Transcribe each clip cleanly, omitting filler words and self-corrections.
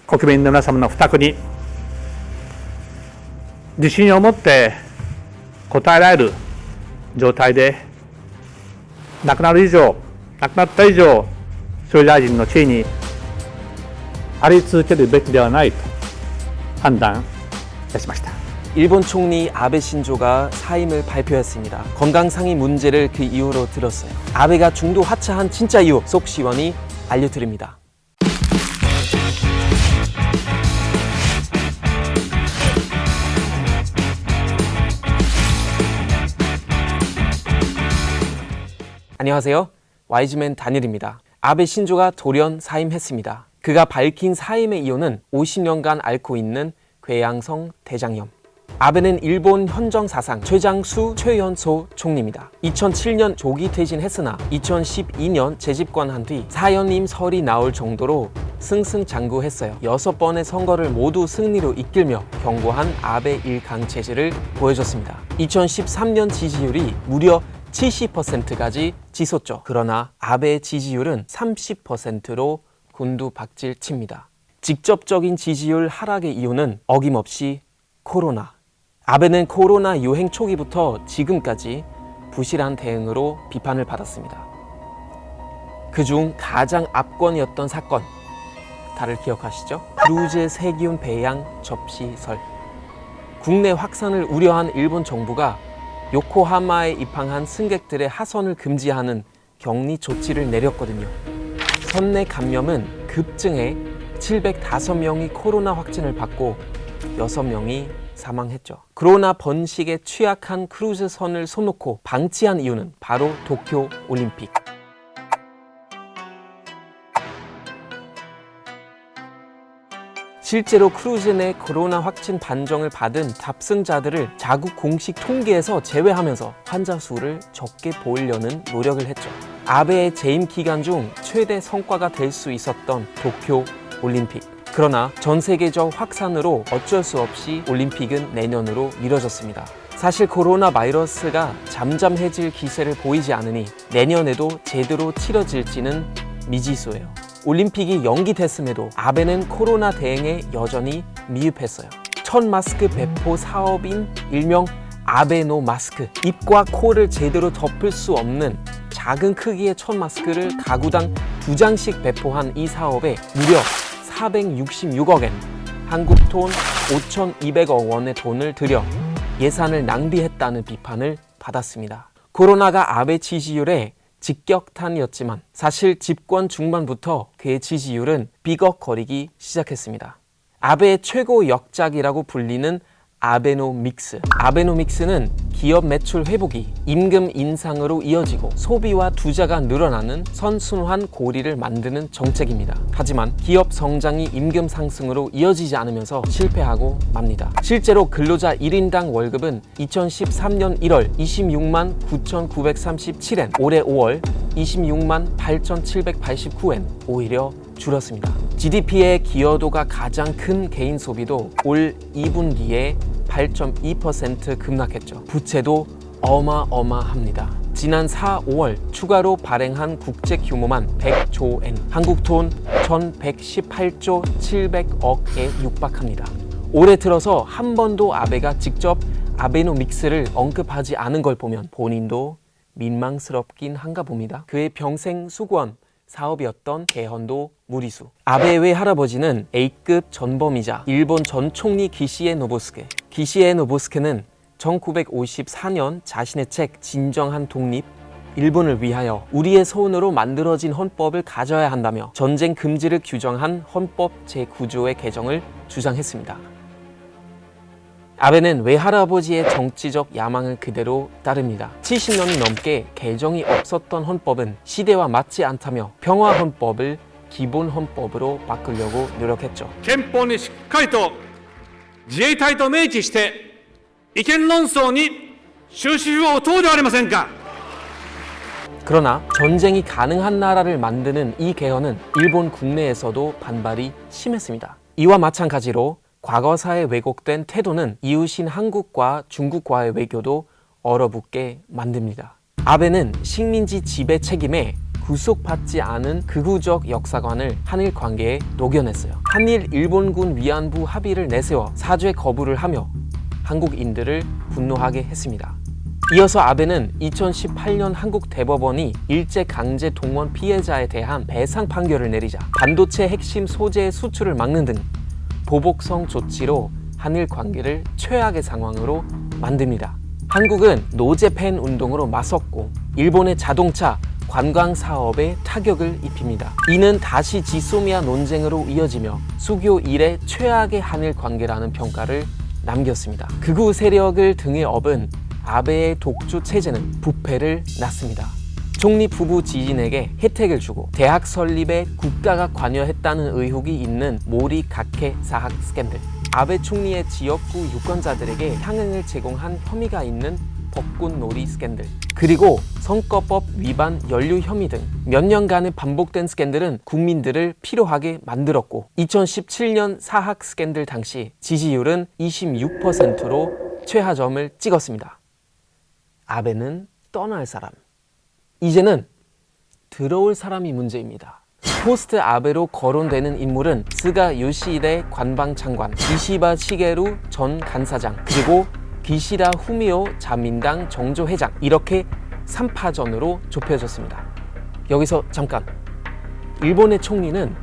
国民の皆様の負託に自信を持って答えられる状態で亡くなった以上、総理大臣の地位にあり続けるべきではないと判断いたしました。 일본 총리 아베 신조가 사임을 발표했습니다. 건강상의 문제를 그 이유로 들었어요. 아베가 중도 하차한 진짜 이유 속 시원히 알려드립니다. 안녕하세요. 와이즈맨 다니엘입니다. 아베 신조가 돌연 사임했습니다. 그가 밝힌 사임의 이유는 50년간 앓고 있는 궤양성 대장염. 아베는 일본 현정 사상 최장수 최연소 총리입니다. 2007년 조기 퇴진했으나 2012년 재집권한 뒤 사연임 설이 나올 정도로 승승장구했어요. 6번의 선거를 모두 승리로 이끌며 견고한 아베 일강 체제를 보여줬습니다. 2013년 지지율이 무려 70%까지 치솟죠. 그러나 아베의 지지율은 30%로 곤두박질칩니다. 직접적인 지지율 하락의 이유는 어김없이 코로나. 아베는 코로나 유행 초기부터 지금까지 부실한 대응으로 비판을 받았습니다. 그중 가장 압권이었던 사건, 다들 기억하시죠? 크루즈 세기운 배양 접시설. 국내 확산을 우려한 일본 정부가 요코하마에 입항한 승객들의 하선을 금지하는 격리 조치를 내렸거든요. 선내 감염은 급증해 705명이 코로나 확진을 받고 6명이 사망했죠. 그러나 번식에 취약한 크루즈선을 손놓고 방치한 이유는 바로 도쿄 올림픽. 실제로 크루즈 내 코로나 확진 판정을 받은 탑승자들을 자국 공식 통계에서 제외하면서 환자 수를 적게 보이려는 노력을 했죠. 아베의 재임 기간 중 최대 성과가 될 수 있었던 도쿄 올림픽. 그러나 전 세계적 확산으로 어쩔 수 없이 올림픽은 내년으로 미뤄졌습니다. 사실 코로나 바이러스가 잠잠해질 기세를 보이지 않으니 내년에도 제대로 치러질지는 미지수예요. 올림픽이 연기됐음에도 아베는 코로나 대응에 여전히 미흡했어요. 첫 마스크 배포 사업인 일명 아베노 마스크. 입과 코를 제대로 덮을 수 없는 작은 크기의 첫 마스크를 가구당 2장씩 배포한 이 사업에 무려 466억 엔, 한국 돈 5,200억 원의 돈을 들여 예산을 낭비했다는 비판을 받았습니다. 코로나가 아베 지지율에 직격탄이었지만 사실 집권 중반부터 그의 지지율은 삐걱거리기 시작했습니다. 아베의 최고 역작이라고 불리는 아베노믹스. 아베노믹스는 기업 매출 회복이 임금 인상으로 이어지고 소비와 투자가 늘어나는 선순환 고리를 만드는 정책입니다. 하지만 기업 성장이 임금 상승으로 이어지지 않으면서 실패하고 맙니다. 실제로 근로자 1인당 월급은 2013년 1월 26만 9,937엔, 올해 5월 26만 8,789엔, 오히려 줄었습니다. GDP의 기여도가 가장 큰 개인 소비도 올 2분기에 8.2% 급락했죠. 부채도 어마어마합니다. 지난 4, 5월 추가로 발행한 국채 규모만 100조 엔, 한국 돈 1,118조 700억에 육박합니다. 올해 들어서 한 번도 아베가 직접 아베노믹스를 언급하지 않은 걸 보면 본인도 민망스럽긴 한가 봅니다. 그의 평생 수고한 사업이었던 개헌도 무리수. 아베 외할아버지는 A급 전범이자 일본 전 총리 기시에 노부스케. 기시에 노부스케는 1954년 자신의 책 진정한 독립, 일본을 위하여 우리의 손으로 만들어진 헌법을 가져야 한다며 전쟁 금지를 규정한 헌법 제9조의 개정을 주장했습니다. 아베는 외할아버지의 정치적 야망을 그대로 따릅니다. 70년이 넘게 개정이 없었던 헌법은 시대와 맞지 않다며 평화 헌법을 기본 헌법으로 바꾸려고 노력했죠. 憲法にしっかりと自衛隊と明記して違憲論争に終止符を打とうではありませんか。 그러나 전쟁이 가능한 나라를 만드는 이 개헌은 일본 국내에서도 반발이 심했습니다. 이와 마찬가지로 과거사에 왜곡된 태도는 이웃인 한국과 중국과의 외교도 얼어붙게 만듭니다. 아베는 식민지 지배 책임에 구속받지 않은 극우적 역사관을 한일 관계에 녹여냈어요. 한일 일본군 위안부 합의를 내세워 사죄 거부를 하며 한국인들을 분노하게 했습니다. 이어서 아베는 2018년 한국 대법원이 일제강제 동원 피해자에 대한 배상 판결을 내리자 반도체 핵심 소재 수출을 막는 등 보복성 조치로 한일 관계를 최악의 상황으로 만듭니다. 한국은 노제팬 운동으로 맞섰고 일본의 자동차, 관광 사업에 타격을 입힙니다. 이는 다시 지소미아 논쟁으로 이어지며 수교 이래 최악의 한일 관계라는 평가를 남겼습니다. 극우 세력을 등에 업은 아베의 독주 체제는 부패를 낳습니다. 총리 부부 지인에게 혜택을 주고 대학 설립에 국가가 관여했다는 의혹이 있는 모리 각해 사학 스캔들, 아베 총리의 지역구 유권자들에게 향응을 제공한 혐의가 있는 벚꽃놀이 스캔들, 그리고 선거법 위반 연루 혐의 등 몇 년간의 반복된 스캔들은 국민들을 피로하게 만들었고 2017년 사학 스캔들 당시 지지율은 26%로 최하점을 찍었습니다. 아베는 떠날 사람, 이제는 들어올 사람이 문제입니다. 포스트 아베로 거론되는 인물은 스가 요시히데 관방장관, 이시바 시게루 전 간사장, 그리고 기시다 후미오 자민당 정조회장, 이렇게 3파전으로 좁혀졌습니다. 여기서 잠깐, 일본의 총리는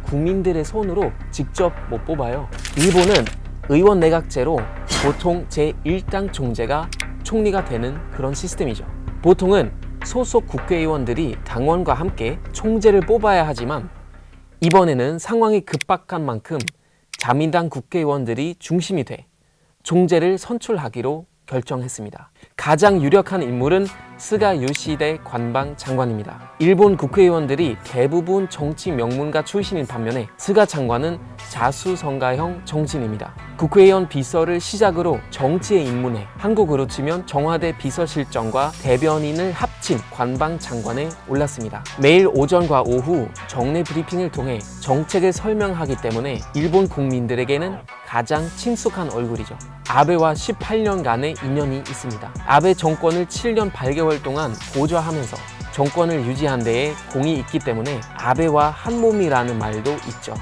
국민들의 손으로 직접 못 뽑아요. 일본은 의원 내각제로 보통 제1당 총재가 총리가 되는 그런 시스템이죠. 보통은 소속 국회의원들이 당원과 함께 총재를 뽑아야 하지만 이번에는 상황이 급박한 만큼 자민당 국회의원들이 중심이 돼 총재를 선출하기로 결정했습니다. 가장 유력한 인물은 스가 요시히데 관방 장관입니다. 일본 국회의원들이 대부분 정치 명문가 출신인 반면에 스가 장관은 자수성가형 정치인입니다. 국회의원 비서를 시작으로 정치에 입문해 한국으로 치면 청와대 비서실장과 대변인을 합친 관방 장관에 올랐습니다. 매일 오전과 오후 정례 브리핑을 통해 정책을 설명하기 때문에 일본 국민들에게는 가장 친숙한 얼굴이죠. 아베와 18년간의 인연이 있습니다. 아베 정권을 7년 8개월 동안 보좌하면서 정권을 유지한 데에 공이 있기 때문에 아베와 한몸이라는 말도 있죠.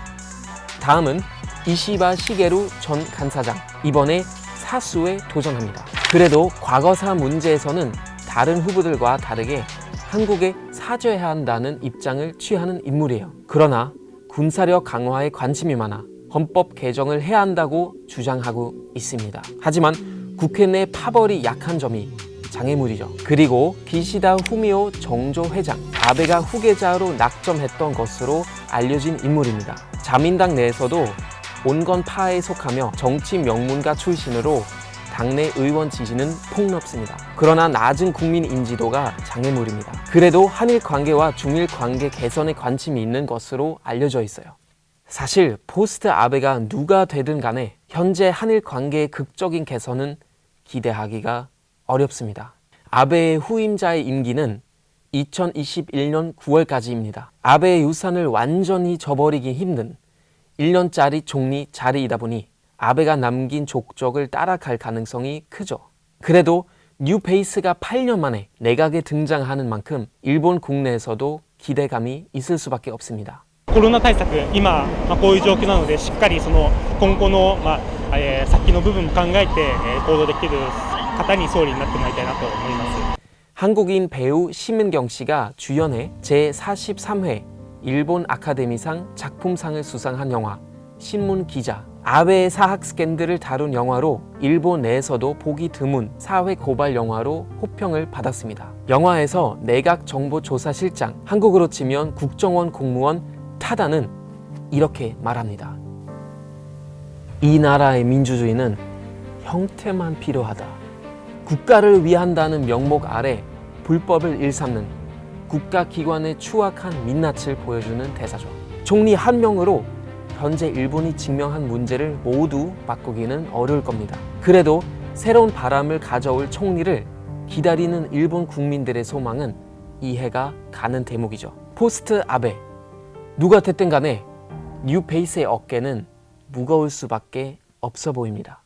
다음은 이시바 시게루 전 간사장, 이번에 사수에 도전합니다. 그래도 과거사 문제에서는 다른 후보들과 다르게 한국에 사죄해야 한다는 입장을 취하는 인물이에요. 그러나 군사력 강화에 관심이 많아 헌법 개정을 해야 한다고 주장하고 있습니다. 하지만 국회 내 파벌이 약한 점이 장애물이죠. 그리고 기시다 후미오 정조회장, 아베가 후계자로 낙점했던 것으로 알려진 인물입니다. 자민당 내에서도 온건파에 속하며 정치 명문가 출신으로 당내 의원 지지는 폭넓습니다. 그러나 낮은 국민 인지도가 장애물입니다. 그래도 한일 관계와 중일 관계 개선에 관심이 있는 것으로 알려져 있어요. 사실 포스트 아베가 누가 되든 간에 현재 한일 관계의 극적인 개선은 기대하기가 어렵습니다. 아베의 후임자의 임기는 2021년 9월까지입니다. 아베의 유산을 완전히 저버리기 힘든 1년짜리 총리 자리이다 보니 아베가 남긴 족적을 따라갈 가능성이 크죠. 그래도 뉴페이스가 8년 만에 내각에 등장하는 만큼 일본 국내에서도 기대감이 있을 수밖에 없습니다. コロナ対策、今、こういう状況なので、しっかりその今後の、先の部分も考えて、行動できる方に総理になってもらいたいなと思います。 한국인 배우 심은경 씨가 주연해 제43회 일본 아카데미상 작품상을 수상한 영화 신문 기자, 아베의 사학 스캔들을 다룬 영화로 일본 내에서도 보기 드문 사회 고발 영화로 호평을 받았습니다. 영화에서 내각 정보조사실장, 한국으로 치면 국정원 공무원 타다는 이렇게 말합니다. 이 나라의 민주주의는 형태만 필요하다. 국가를 위한다는 명목 아래 불법을 일삼는 국가기관의 추악한 민낯을 보여주는 대사죠. 총리 한 명으로 현재 일본이 직면한 문제를 모두 바꾸기는 어려울 겁니다. 그래도 새로운 바람을 가져올 총리를 기다리는 일본 국민들의 소망은 이해가 가는 대목이죠. 포스트 아베, 누가 됐든 간에 뉴페이스의 어깨는 무거울 수밖에 없어 보입니다.